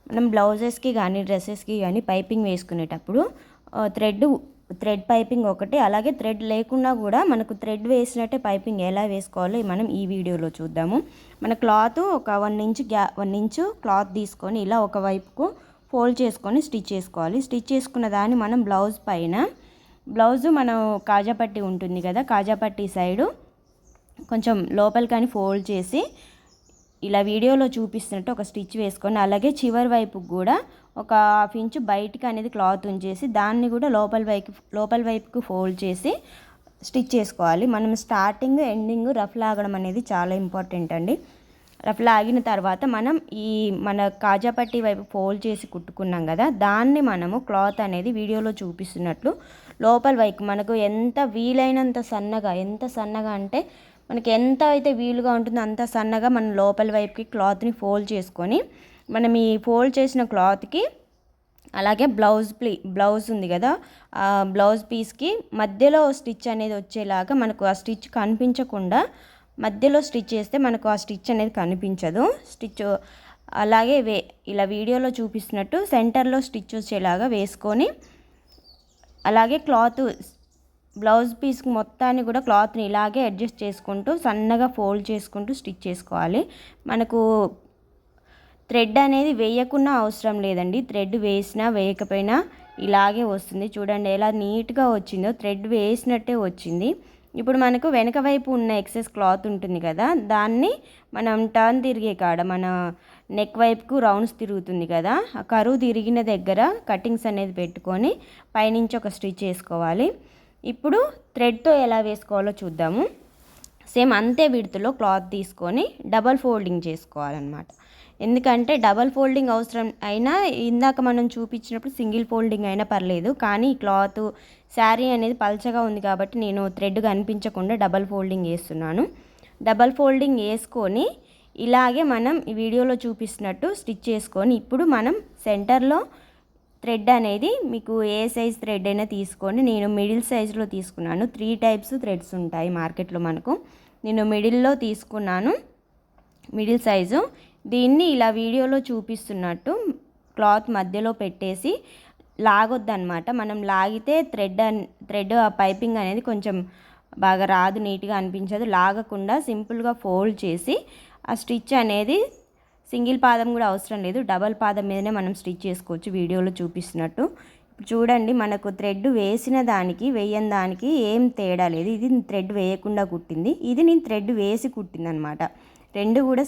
మనం బ్లౌజెస్కి కానీ డ్రెస్సెస్కి కానీ పైపింగ్ వేసుకునేటప్పుడు థ్రెడ్ పైపింగ్ ఒకటి, అలాగే థ్రెడ్ లేకుండా కూడా మనకు థ్రెడ్ వేసినట్టే పైపింగ్ ఎలా వేసుకోవాలో మనం ఈ వీడియోలో చూద్దాము. మన క్లాత్ ఒక 1 ఇంచు క్లాత్ తీసుకొని ఇలా ఒక వైపుకు ఫోల్డ్ చేసుకొని స్టిచ్ చేసుకోవాలి. స్టిచ్ చేసుకున్న దాన్ని మనం బ్లౌజు మనం కాజాపట్టి ఉంటుంది కదా, కాజాపట్టి సైడు కొంచెం లోపలికని ఫోల్డ్ చేసి ఇలా వీడియోలో చూపిస్తున్నట్టు ఒక స్టిచ్ వేసుకొని, అలాగే చివరి వైపుకి కూడా ఒక 1/2 ఇంచు బయటికి అనేది క్లాత్ ఉంచేసి దాన్ని కూడా లోపల వైపుకు ఫోల్డ్ చేసి స్టిచ్ చేసుకోవాలి. మనం స్టార్టింగ్ ఎండింగ్ రఫ్ లాగడం అనేది చాలా ఇంపార్టెంట్ అండి. రఫ్ లాగిన తర్వాత మనం మన కాజాపట్టి వైపు ఫోల్డ్ చేసి కుట్టుకున్నాం కదా, దాన్ని మనము క్లాత్ అనేది వీడియోలో చూపిస్తున్నట్లు లోపల వైపు మనకు ఎంత వీలైనంత సన్నగా, ఎంత సన్నగా అంటే మనకి ఎంత అయితే వీలుగా ఉంటుందో అంత సన్నగా మనం లోపల వైపుకి క్లాత్ని ఫోల్డ్ చేసుకొని, మనం ఈ ఫోల్డ్ చేసిన క్లాత్కి అలాగే బ్లౌజ్ ఉంది కదా, ఆ బ్లౌజ్ పీస్కి మధ్యలో స్టిచ్ అనేది వచ్చేలాగా మనకు ఆ స్టిచ్ కనిపించకుండా మధ్యలో స్టిచ్ చేస్తే మనకు ఆ స్టిచ్ అనేది కనిపించదు. అలాగే ఇలా వీడియోలో చూపిస్తున్నట్టు సెంటర్లో స్టిచ్ వచ్చేలాగా వేసుకొని, అలాగే బ్లౌజ్ పీస్కి మొత్తాన్ని కూడా క్లాత్ని ఇలాగే అడ్జస్ట్ చేసుకుంటూ సన్నగా ఫోల్డ్ చేసుకుంటూ స్టిచ్ చేసుకోవాలి. మనకు థ్రెడ్ అనేది వేయకుండా అవసరం లేదండి, థ్రెడ్ వేసినా వేయకపోయినా ఇలాగే వస్తుంది. చూడండి ఎలా నీట్గా వచ్చిందో, థ్రెడ్ వేసినట్టే వచ్చింది. ఇప్పుడు మనకు వెనక వైపు ఉన్న ఎక్సెస్ క్లాత్ ఉంటుంది కదా, దాన్ని మనం టర్న్ తిరిగే కాడ మన నెక్ వైపుకు రౌండ్స్ తిరుగుతుంది కదా, ఆ కరువు తిరిగిన దగ్గర కటింగ్స్ అనేది పెట్టుకొని పైనుంచి ఒక స్టిచ్ వేసుకోవాలి. ఇప్పుడు థ్రెడ్తో ఎలా వేసుకోవాలో చూద్దాము. సేమ్ అంతే విడ్త్లో క్లాత్ తీసుకొని డబల్ ఫోల్డింగ్ చేసుకోవాలన్నమాట. ఎందుకంటే డబల్ ఫోల్డింగ్ అవసరం అయినా ఇందాక మనం చూపించినప్పుడు సింగిల్ ఫోల్డింగ్ అయినా పర్లేదు, కానీ క్లాత్ శారీ అనేది పల్చగా ఉంది కాబట్టి నేను థ్రెడ్ కనిపించకుండా డబల్ ఫోల్డింగ్ వేస్తున్నాను. డబల్ ఫోల్డింగ్ వేసుకొని ఇలాగే మనం ఈ వీడియోలో చూపిస్తున్నట్టు స్టిచ్ చేసుకొని, ఇప్పుడు మనం సెంటర్లో థ్రెడ్ అనేది మీకు ఏ సైజ్ థ్రెడ్ అయినా తీసుకోండి. నేను మిడిల్ సైజులో తీసుకున్నాను. 3 టైప్స్ థ్రెడ్స్ ఉంటాయి మార్కెట్లో మనకు. నేను మిడిల్లో తీసుకున్నాను, మిడిల్ సైజు. దీన్ని ఇలా వీడియోలో చూపిస్తున్నట్టు క్లాత్ మధ్యలో పెట్టేసి లాగొద్దనమాట. మనం లాగితే థ్రెడ్ ఆ పైపింగ్ అనేది కొంచెం బాగా రాదు, నీట్గా అనిపించదు. లాగకుండా సింపుల్గా ఫోల్డ్ చేసి ఆ స్టిచ్ అనేది సింగిల్ పాదం కూడా అవసరం లేదు, డబల్ పాదం మీదనే మనం స్టిచ్ చేసుకోవచ్చు వీడియోలో చూపిస్తున్నట్టు. ఇప్పుడు చూడండి, మనకు థ్రెడ్ వేసిన దానికి వేయని దానికి ఏం తేడా లేదు. ఇది థ్రెడ్ వేయకుండా కుట్టింది, ఇది నేను థ్రెడ్ వేసి కుట్టింది అనమాట. రెండు కూడా